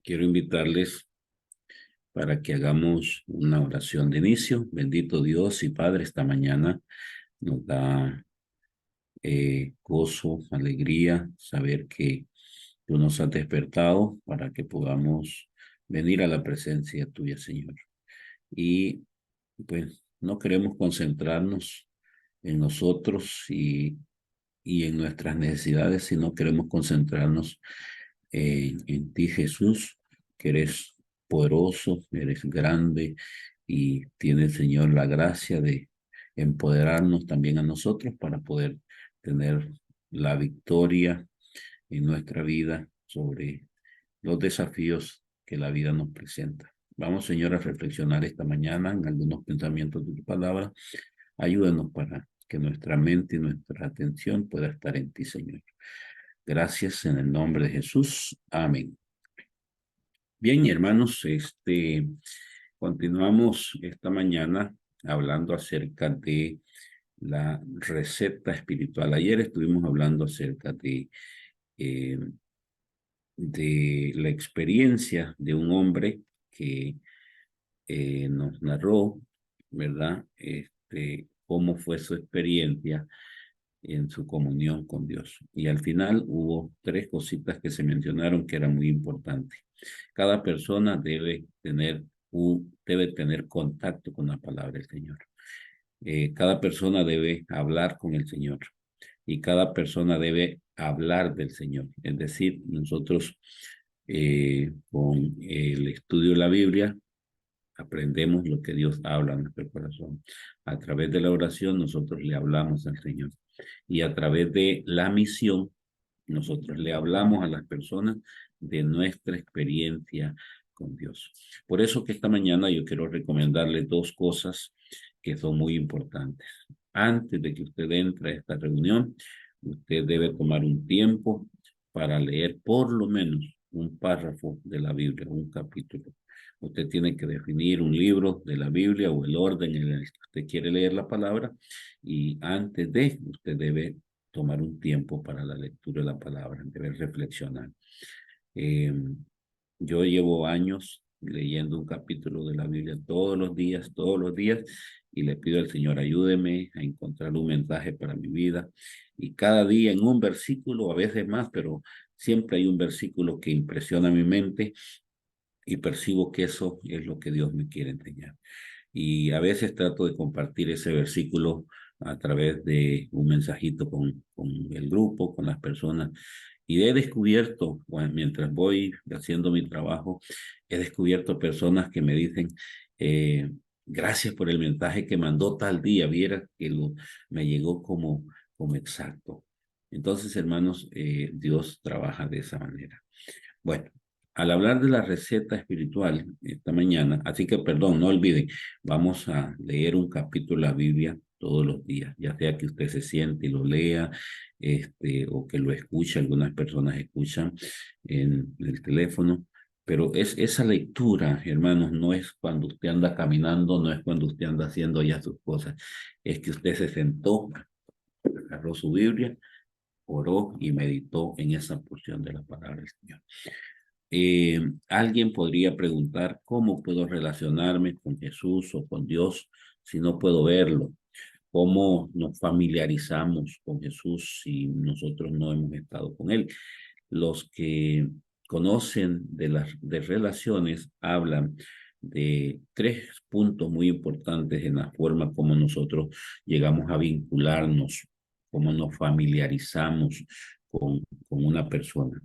Quiero invitarles para que hagamos una oración de inicio. Bendito Dios y Padre, esta mañana nos da gozo, alegría, saber que tú nos has despertado para que podamos venir a la presencia tuya, Señor. Y pues no queremos concentrarnos en nosotros y en nuestras necesidades, sino queremos concentrarnos en ti, Jesús, que eres poderoso, eres grande y tienes, Señor, la gracia de empoderarnos también a nosotros para poder tener la victoria en nuestra vida sobre los desafíos que la vida nos presenta. Vamos, Señor, a reflexionar esta mañana en algunos pensamientos de tu palabra. Ayúdanos para que nuestra mente y nuestra atención pueda estar en ti, Señor. Gracias en el nombre de Jesús. Amén. Bien, hermanos, continuamos esta mañana hablando acerca de la receta espiritual. Ayer estuvimos hablando acerca eh, de la experiencia de un hombre que nos narró, ¿verdad? Cómo fue su experiencia en su comunión con Dios. Y al final hubo tres cositas que se mencionaron que eran muy importantes. Cada persona debe tener contacto con la palabra del Señor. Cada persona debe hablar con el Señor y cada persona debe hablar del Señor. Es decir, nosotros con el estudio de la Biblia aprendemos lo que Dios habla en nuestro corazón. A través de la oración nosotros le hablamos al Señor. Y a través de la misión nosotros le hablamos a las personas de nuestra experiencia con Dios. Por eso que esta mañana yo quiero recomendarle dos cosas que son muy importantes. Antes de que usted entre a esta reunión, usted debe tomar un tiempo para leer por lo menos un párrafo de la Biblia, un capítulo. Usted tiene que definir un libro de la Biblia o el orden en el que usted quiere leer la palabra y antes de, usted debe tomar un tiempo para la lectura de la palabra, debe reflexionar. Yo llevo años leyendo un capítulo de la Biblia todos los días, y le pido al Señor, ayúdeme a encontrar un mensaje para mi vida. Y cada día en un versículo, a veces más, pero siempre hay un versículo que impresiona mi mente y percibo que eso es lo que Dios me quiere enseñar. Y a veces trato de compartir ese versículo a través de un mensajito con el grupo, con las personas. Y he descubierto, bueno, mientras voy haciendo mi trabajo, he descubierto personas que me dicen, gracias por el mensaje que mandó tal día, viera que me llegó como exacto. Entonces, hermanos, Dios trabaja de esa manera. Bueno, al hablar de la receta espiritual esta mañana, así que perdón, no olviden, vamos a leer un capítulo de la Biblia todos los días, ya sea que usted se siente y lo lea, o que lo escuche, algunas personas escuchan en el teléfono, pero esa lectura, hermanos, no es cuando usted anda caminando, no es cuando usted anda haciendo ya sus cosas, es que usted se sentó, agarró su Biblia, oró y meditó en esa porción de la palabra del Señor. Alguien podría preguntar, ¿cómo puedo relacionarme con Jesús o con Dios si no puedo verlo? ¿Cómo nos familiarizamos con Jesús si nosotros no hemos estado con Él? Los que conocen de relaciones hablan de tres puntos muy importantes en la forma como nosotros llegamos a vincularnos, cómo nos familiarizamos con una persona.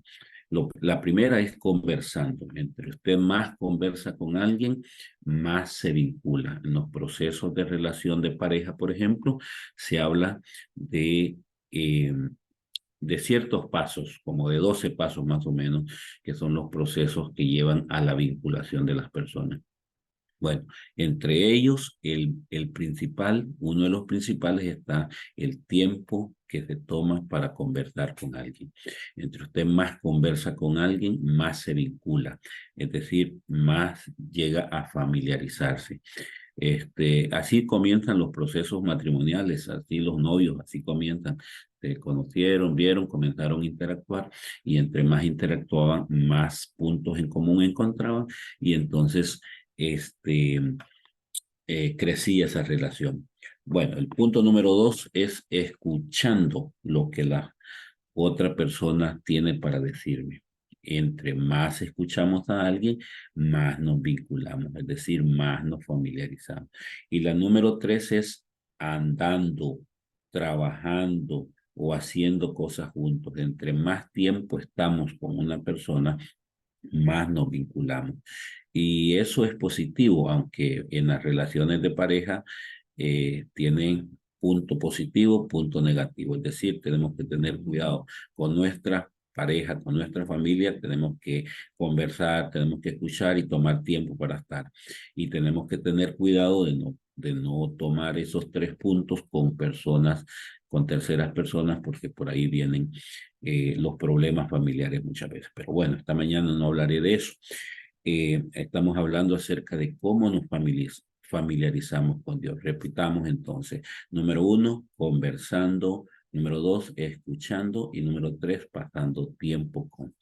La primera es conversando. Entre usted más conversa con alguien, más se vincula. En los procesos de relación de pareja, por ejemplo, se habla eh, de ciertos pasos, como de 12 pasos más o menos, que son los procesos que llevan a la vinculación de las personas. Bueno, entre ellos, uno de los principales está el tiempo que se toma para conversar con alguien. Entre usted más conversa con alguien, más se vincula, es decir, más llega a familiarizarse. Así comienzan los procesos matrimoniales, así los novios, así comienzan. Se conocieron, vieron, comenzaron a interactuar y entre más interactuaban, más puntos en común encontraban y entonces crecía esa relación. Bueno, el punto número 2 es escuchando lo que la otra persona tiene para decirme. Entre más escuchamos a alguien, más nos vinculamos, es decir, más nos familiarizamos. Y la número 3 es andando, trabajando o haciendo cosas juntos. Entre más tiempo estamos con una persona, más nos vinculamos. Y eso es positivo, aunque en las relaciones de pareja tienen punto positivo, punto negativo. Es decir, tenemos que tener cuidado con nuestra pareja, con nuestra familia, tenemos que conversar, tenemos que escuchar y tomar tiempo para estar. Y tenemos que tener cuidado de no tomar esos 3 puntos con personas, con terceras personas, porque por ahí vienen los problemas familiares muchas veces. Pero bueno, esta mañana no hablaré de eso. Estamos hablando acerca de cómo nos familiarizamos con Dios. Repitamos entonces. Número 1, conversando. Número 2, escuchando. Y número 3, pasando tiempo con.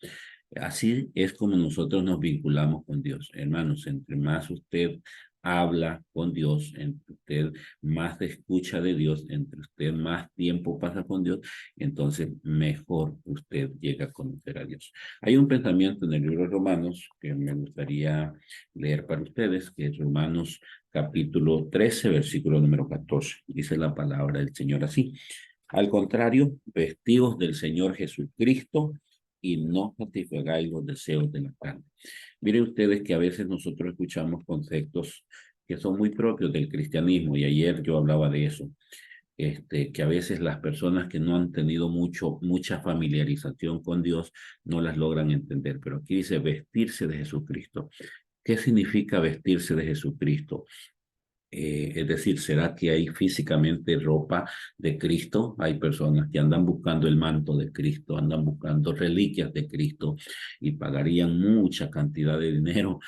Así es como nosotros nos vinculamos con Dios. Hermanos, entre más usted habla con Dios, entre usted más escucha de Dios, entre usted más tiempo pasa con Dios, entonces mejor usted llega a conocer a Dios. Hay un pensamiento en el libro de Romanos que me gustaría leer para ustedes, que es Romanos capítulo 13, versículo número 14. Dice la palabra del Señor así. Al contrario, vestidos del Señor Jesucristo y no satisfagáis los deseos de la carne. Miren ustedes que a veces nosotros escuchamos conceptos que son muy propios del cristianismo y ayer yo hablaba de eso, que a veces las personas que no han tenido mucha familiarización con Dios no las logran entender, pero aquí dice vestirse de Jesucristo. ¿Qué significa vestirse de Jesucristo? Es decir, ¿será que hay físicamente ropa de Cristo? Hay personas que andan buscando el manto de Cristo, andan buscando reliquias de Cristo y pagarían mucha cantidad de dinero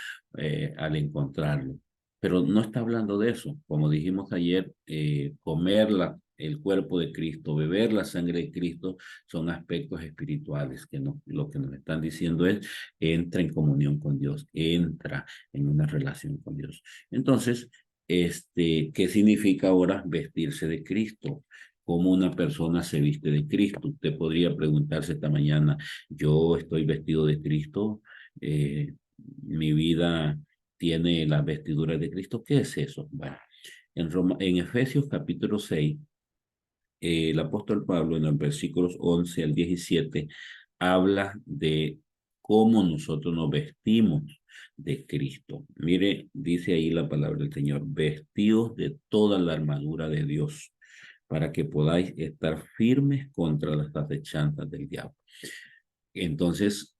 al encontrarlo. Pero no está hablando de eso. Como dijimos ayer, comer el cuerpo de Cristo, beber la sangre de Cristo son aspectos espirituales que lo que nos están diciendo es entra en comunión con Dios, entra en una relación con Dios. Entonces, ¿qué significa ahora vestirse de Cristo? ¿Cómo una persona se viste de Cristo? Usted podría preguntarse esta mañana, ¿yo estoy vestido de Cristo? ¿Mi vida tiene las vestiduras de Cristo? ¿Qué es eso? Bueno, en Efesios capítulo 6, el apóstol Pablo en los versículos 11 al 17 habla de cómo nosotros nos vestimos de Cristo. Mire, dice ahí la palabra del Señor, vestidos de toda la armadura de Dios para que podáis estar firmes contra las acechanzas del diablo. Entonces,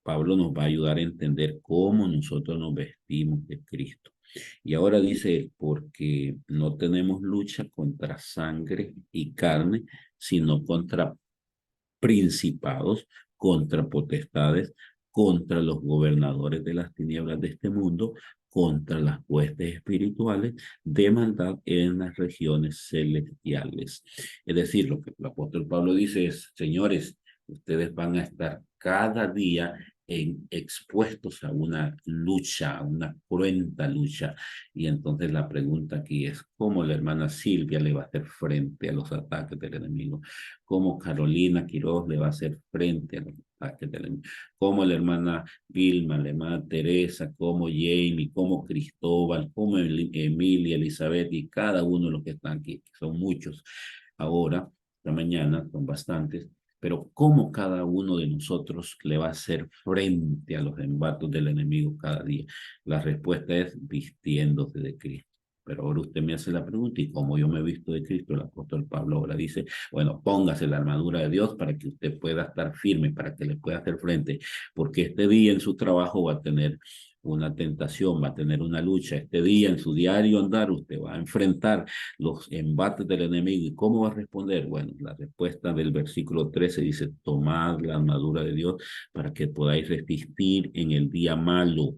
Pablo nos va a ayudar a entender cómo nosotros nos vestimos de Cristo. Y ahora dice, porque no tenemos lucha contra sangre y carne, sino contra principados, contra potestades, contra los gobernadores de las tinieblas de este mundo, contra las huestes espirituales de maldad en las regiones celestiales. Es decir, lo que el apóstol Pablo dice es, señores, ustedes van a estar cada día expuestos a una lucha, a una cruenta lucha. Y entonces la pregunta aquí es, ¿cómo la hermana Silvia le va a hacer frente a los ataques del enemigo? ¿Cómo Carolina Quiroz le va a hacer frente a los ataques del enemigo? ¿Cómo la hermana Vilma, la hermana Teresa, como Jamie, como Cristóbal, como Emilia, Elizabeth y cada uno de los que están aquí, que son muchos ahora, esta mañana, son bastantes, pero cómo cada uno de nosotros le va a hacer frente a los embates del enemigo cada día. La respuesta es vistiéndose de Cristo. Pero ahora usted me hace la pregunta, ¿y cómo yo me he visto de Cristo? El apóstol Pablo ahora dice, bueno, póngase la armadura de Dios para que usted pueda estar firme, para que le pueda hacer frente, porque este día en su trabajo va a tener una tentación, va a tener una lucha. Este día en su diario andar usted va a enfrentar los embates del enemigo. ¿Y cómo va a responder? Bueno, la respuesta del versículo 13 dice, tomad la armadura de Dios para que podáis resistir en el día malo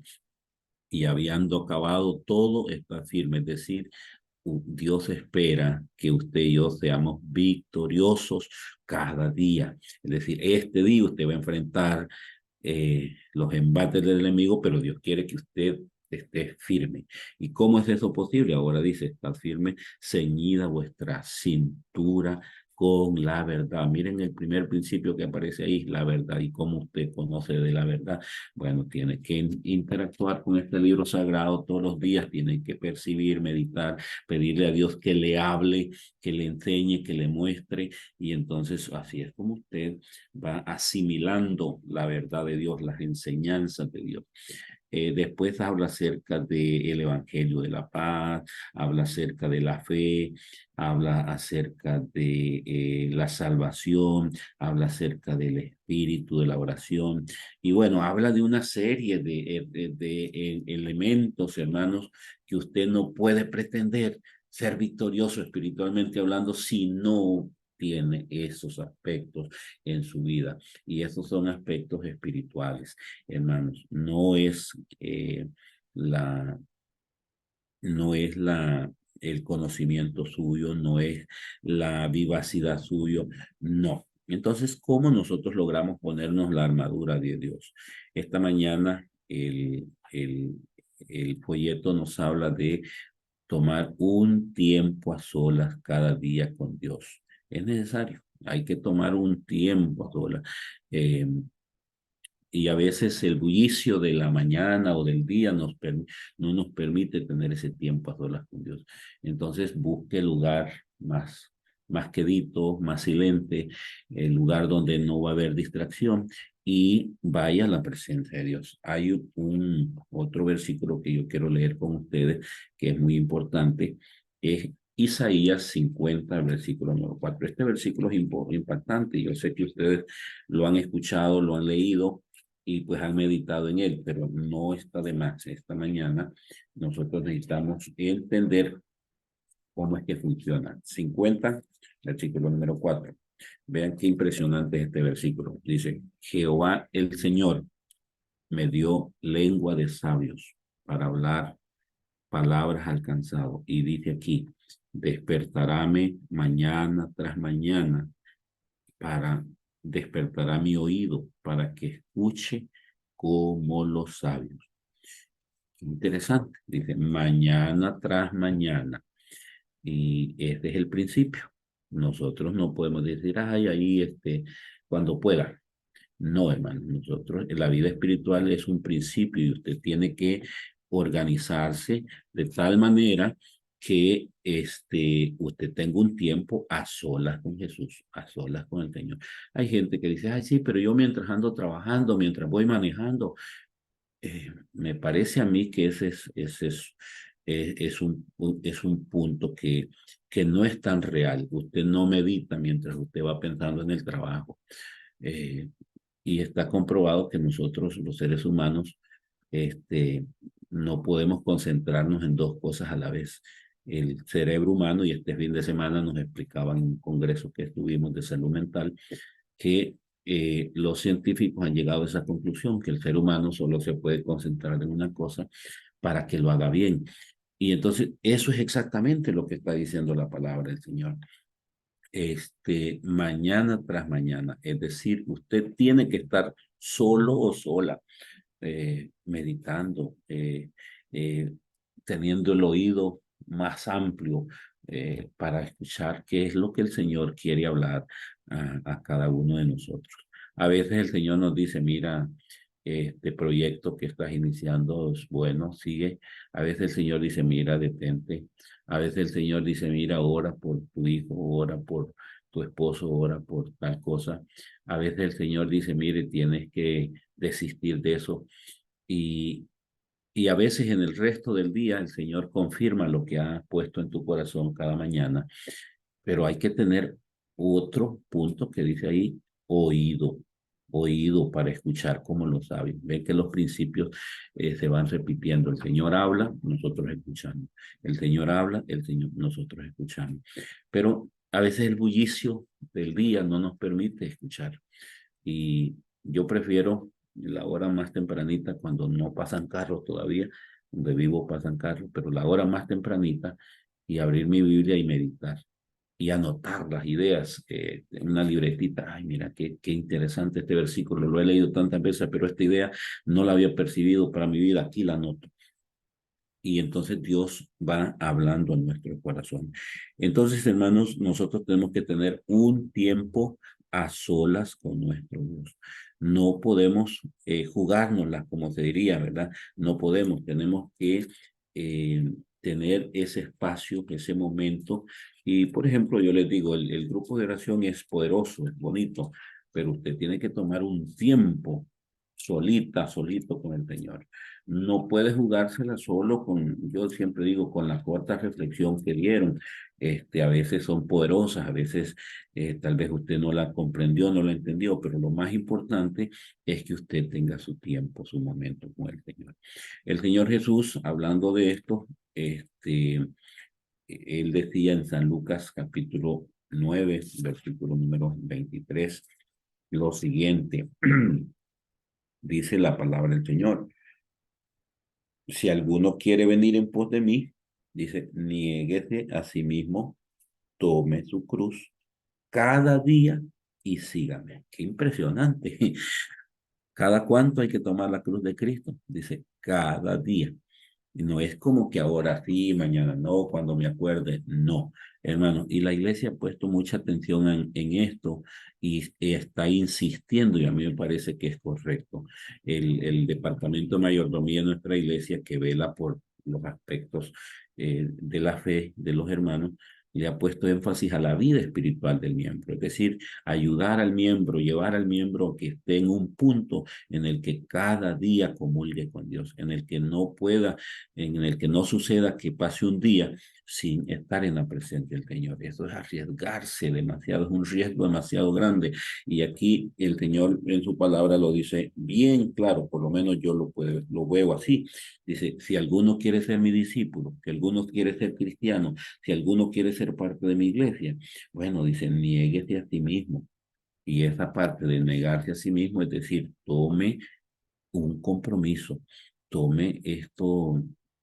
y habiendo acabado todo, está firme. Es decir, Dios espera que usted y yo seamos victoriosos cada día. Es decir, este día usted va a enfrentar los embates del enemigo, pero Dios quiere que usted esté firme. ¿Y cómo es eso posible? Ahora dice, está firme, ceñida vuestra cintura con la verdad. Miren el primer principio que aparece ahí, la verdad. ¿Y cómo usted conoce de la verdad? Bueno, tiene que interactuar con este libro sagrado todos los días, tiene que percibir, meditar, pedirle a Dios que le hable, que le enseñe, que le muestre, y entonces así es como usted va asimilando la verdad de Dios, las enseñanzas de Dios. Después habla acerca del Evangelio de la Paz, habla acerca de la fe, habla acerca de la salvación, habla acerca del espíritu, de la oración. Y bueno, habla de una serie de elementos, hermanos, que usted no puede pretender ser victorioso espiritualmente hablando si no tiene esos aspectos en su vida. Y esos son aspectos espirituales, hermanos. Eh, la, no es el conocimiento suyo, no es la vivacidad suyo, no. Entonces, ¿cómo nosotros logramos ponernos la armadura de Dios? Esta mañana el folleto nos habla de tomar un tiempo a solas cada día con Dios. Es necesario, hay que tomar un tiempo a solas. Eh, y a veces el bullicio de la mañana o del día no nos permite tener ese tiempo a solas con Dios. Entonces busque el lugar más quedito, más silente, el lugar donde no va a haber distracción y vaya a la presencia de Dios. Hay otro versículo que yo quiero leer con ustedes que es muy importante. Es Isaías 50, versículo número 4. Este versículo es impactante. Yo sé que ustedes lo han escuchado, lo han leído y pues han meditado en él, pero no está de más. Esta mañana nosotros necesitamos entender cómo es que funciona. 50, versículo número 4. Vean qué impresionante es este versículo. Dice, Jehová el Señor me dio lengua de sabios para hablar palabras alcanzado. Y dice aquí, despertaráme mañana tras mañana para despertará mi oído para que escuche como los sabios. Interesante, dice mañana tras mañana. Y este es el principio. Nosotros no podemos decir, ay, ahí, cuando pueda. No, hermano, nosotros, la vida espiritual es un principio y usted tiene que organizarse de tal manera que usted tenga un tiempo a solas con Jesús, a solas con el Señor. Hay gente que dice, ay, sí, pero yo mientras ando trabajando, mientras voy manejando, me parece a mí que es un punto que no es tan real. Usted no medita mientras usted va pensando en el trabajo. Eh, y está comprobado que nosotros, los seres humanos, no podemos concentrarnos en dos cosas a la vez. El cerebro humano, y este fin de semana nos explicaban en un congreso que estuvimos de salud mental, que los científicos han llegado a esa conclusión, que el ser humano solo se puede concentrar en una cosa para que lo haga bien. Y entonces eso es exactamente lo que está diciendo la palabra del Señor. Mañana tras mañana, es decir, usted tiene que estar solo o sola, meditando, teniendo el oído más amplio para escuchar qué es lo que el Señor quiere hablar a cada uno de nosotros. A veces el Señor nos dice, mira, este proyecto que estás iniciando es bueno, sigue. A veces el Señor dice, mira, detente. A veces el Señor dice, mira, ora por tu hijo, ora por tu esposo, ora por tal cosa. A veces el Señor dice, mire, tienes que desistir de eso. Y, y a veces en el resto del día el Señor confirma lo que ha puesto en tu corazón cada mañana. Pero hay que tener otro punto que dice ahí, oído, oído para escuchar como lo saben. Ven que los principios se van repitiendo. El Señor habla, nosotros escuchamos. El Señor habla, nosotros escuchamos. Pero a veces el bullicio del día no nos permite escuchar. Y yo prefiero la hora más tempranita cuando no pasan carros todavía, donde vivo para San Carlos, pero la hora más tempranita y abrir mi Biblia y meditar y anotar las ideas en una libretita. Ay, mira, qué interesante este versículo, lo he leído tantas veces, pero esta idea no la había percibido para mi vida, aquí la anoto. Y entonces Dios va hablando en nuestro corazón. Entonces, hermanos, nosotros tenemos que tener un tiempo a solas con nuestro Dios. No podemos jugárnoslas, como se diría, ¿verdad? No podemos, tenemos que tener ese espacio, ese momento. Y, por ejemplo, yo les digo, el grupo de oración es poderoso, es bonito, pero usted tiene que tomar un tiempo solita, solito con el Señor. No puede jugársela solo con, yo siempre digo, con la corta reflexión que dieron. A veces son poderosas, a veces tal vez usted no la comprendió, no la entendió, pero lo más importante es que usted tenga su tiempo, su momento con el Señor. El Señor Jesús, hablando de esto, él decía en San Lucas capítulo 9, versículo número 23, lo siguiente, dice la palabra del Señor. Si alguno quiere venir en pos de mí, dice, niéguese a sí mismo, tome su cruz cada día y sígame. Qué impresionante. ¿Cada cuánto hay que tomar la cruz de Cristo? Dice, cada día. Y no es como que ahora sí, mañana no, cuando me acuerde, no, hermano. Y la iglesia ha puesto mucha atención en esto y está insistiendo, y a mí me parece que es correcto. El departamento de mayordomía de nuestra iglesia, que vela por los aspectos de la fe de los hermanos, le ha puesto énfasis a la vida espiritual del miembro, es decir, ayudar al miembro, llevar al miembro a que esté en un punto en el que cada día comulgue con Dios, en el que no pueda, en el que no suceda que pase un día sin estar en la presencia del Señor. Eso es arriesgarse demasiado, es un riesgo demasiado grande. Y aquí el Señor en su palabra lo dice bien claro, por lo menos yo lo veo así. Dice, si alguno quiere ser mi discípulo, si alguno quiere ser cristiano, si alguno quiere ser parte de mi iglesia, bueno, dice, niéguese a sí mismo. Y esa parte de negarse a sí mismo, es decir, tome un compromiso, tome esto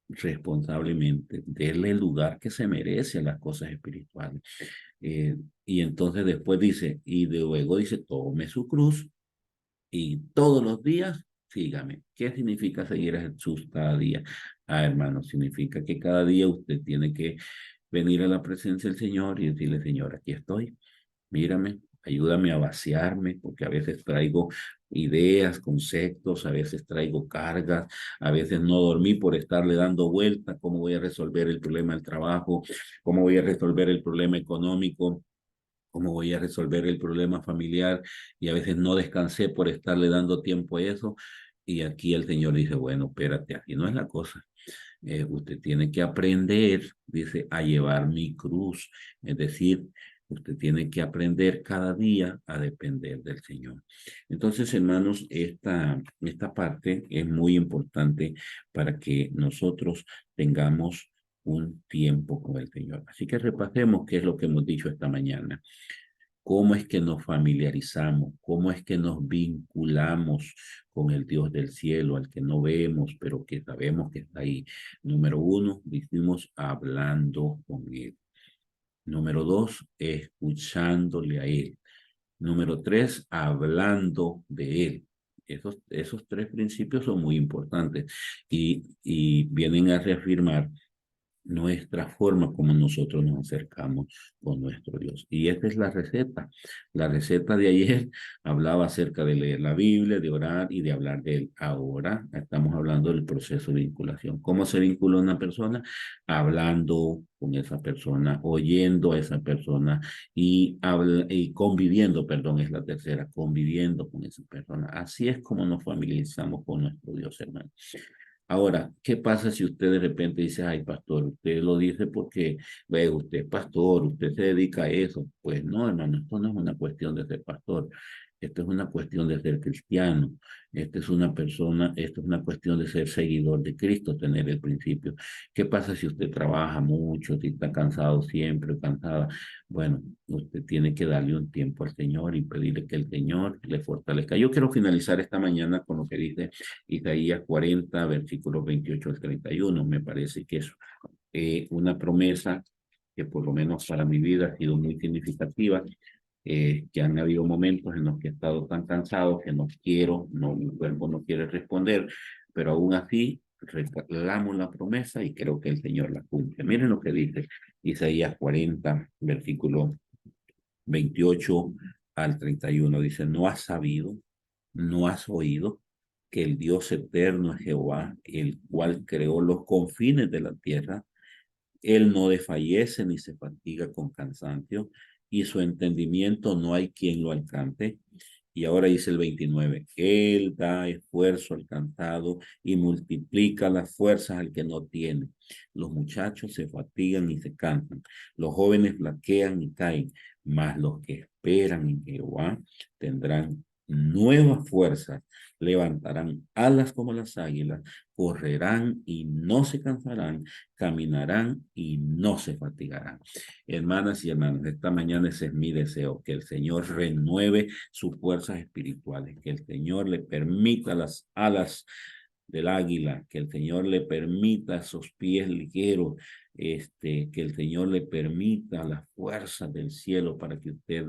responsablemente, déle el lugar que se merece a las cosas espirituales. Y entonces después dice, y luego dice, tome su cruz y todos los días sígame. ¿Qué significa seguir a Jesús cada día? Ah, hermano, significa que cada día usted tiene que venir a la presencia del Señor y decirle, Señor, aquí estoy, mírame, ayúdame a vaciarme, porque a veces traigo ideas, conceptos, a veces traigo cargas, a veces no dormí por estarle dando vueltas, cómo voy a resolver el problema del trabajo, cómo voy a resolver el problema económico, cómo voy a resolver el problema familiar, y a veces no descansé por estarle dando tiempo a eso. Y aquí el Señor dice, bueno, espérate, aquí no es la cosa. Usted tiene que aprender, dice, a llevar mi cruz. Es decir, usted tiene que aprender cada día a depender del Señor. Entonces, hermanos, esta parte es muy importante para que nosotros tengamos un tiempo con el Señor. Así que repasemos qué es lo que hemos dicho esta mañana. ¿Cómo es que nos familiarizamos? ¿Cómo es que nos vinculamos con el Dios del cielo, al que no vemos, pero que sabemos que está ahí? Número uno, dijimos hablando con Él. Número dos, escuchándole a Él. Número tres, hablando de Él. Esos tres principios son muy importantes y vienen a reafirmar nuestra forma como nosotros nos acercamos con nuestro Dios. Y esta es la receta. La receta de ayer hablaba acerca de leer la Biblia, de orar y de hablar de Él. Ahora estamos hablando del proceso de vinculación. ¿Cómo se vincula una persona? Hablando con esa persona, oyendo a esa persona y conviviendo, perdón, es la tercera, conviviendo con esa persona. Así es como nos familiarizamos con nuestro Dios, hermano. Ahora, ¿qué pasa si usted de repente dice, ay, pastor, usted lo dice porque, ve, usted es pastor, usted se dedica a eso? Pues no, hermano, esto no es una cuestión de ser pastor. Esto es una cuestión de ser cristiano. Esto es una cuestión de ser seguidor de Cristo, tener el principio. ¿Qué pasa si usted trabaja mucho, si está cansado siempre, cansada? Bueno, usted tiene que darle un tiempo al Señor y pedirle que el Señor le fortalezca. Yo quiero finalizar esta mañana con lo que dice Isaías 40, versículos 28 al 31. Me parece que es una promesa que por lo menos para mi vida ha sido muy significativa, que han habido momentos en los que he estado tan cansado que no quiero, no, mi cuerpo no quiere responder, pero aún así reclamo la promesa y creo que el Señor la cumple. Miren lo que dice Isaías 40, versículo 28 al 31. Dice, ¿no has sabido, no has oído que el Dios eterno es Jehová, el cual creó los confines de la tierra? Él no desfallece ni se fatiga con cansancio, y su entendimiento no hay quien lo alcance. Y ahora dice el 29, Él da esfuerzo al cansado y multiplica las fuerzas al que no tiene. Los muchachos se fatigan y se cansan, los jóvenes flaquean y caen, mas los que esperan en Jehová tendrán nuevas fuerzas, levantarán alas como las águilas, correrán y no se cansarán, caminarán y no se fatigarán. Hermanas y hermanos, esta mañana ese es mi deseo, que el Señor renueve sus fuerzas espirituales, que el Señor le permita las alas del águila, que el Señor le permita esos pies ligeros, que el Señor le permita las fuerzas del cielo para que usted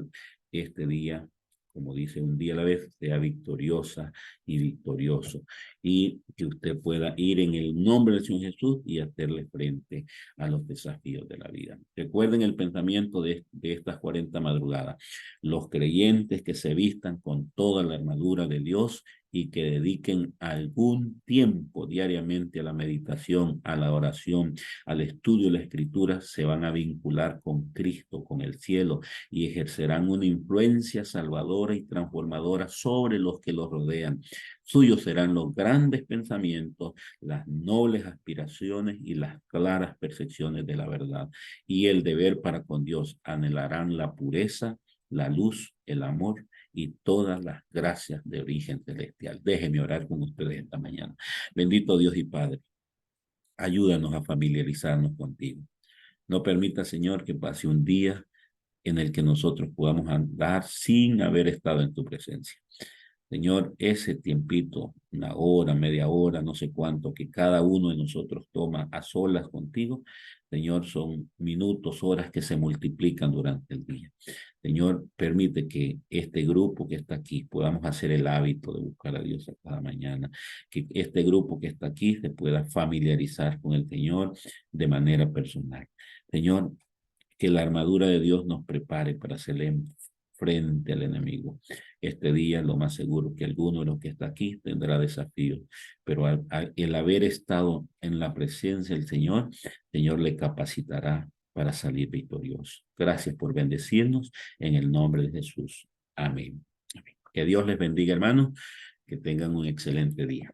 este día, como dice, un día a la vez, sea victoriosa y victorioso, y que usted pueda ir en el nombre del Señor Jesús y hacerle frente a los desafíos de la vida. Recuerden el pensamiento de estas 40 madrugadas. Los creyentes que se vistan con toda la armadura de Dios y que dediquen algún tiempo diariamente a la meditación, a la oración, al estudio de la escritura, se van a vincular con Cristo, con el cielo, y ejercerán una influencia salvadora y transformadora sobre los que los rodean. Suyos serán los grandes pensamientos, las nobles aspiraciones y las claras percepciones de la verdad. Y el deber para con Dios anhelarán la pureza, la luz, el amor y todas las gracias de origen celestial. Déjeme orar con ustedes esta mañana. Bendito Dios y Padre, ayúdanos a familiarizarnos contigo. No permita, Señor, que pase un día en el que nosotros podamos andar sin haber estado en tu presencia. Señor, ese tiempito, una hora, media hora, no sé cuánto, que cada uno de nosotros toma a solas contigo, Señor, son minutos, horas que se multiplican durante el día. Señor, permite que este grupo que está aquí podamos hacer el hábito de buscar a Dios a cada mañana, que este grupo que está aquí se pueda familiarizar con el Señor de manera personal. Señor, que la armadura de Dios nos prepare para hacerle frente al enemigo. Este día, lo más seguro que alguno de los que está aquí tendrá desafíos, pero el haber estado en la presencia del Señor, el Señor le capacitará para salir victorioso. Gracias por bendecirnos en el nombre de Jesús. Amén. Amén. Que Dios les bendiga, hermanos. Que tengan un excelente día.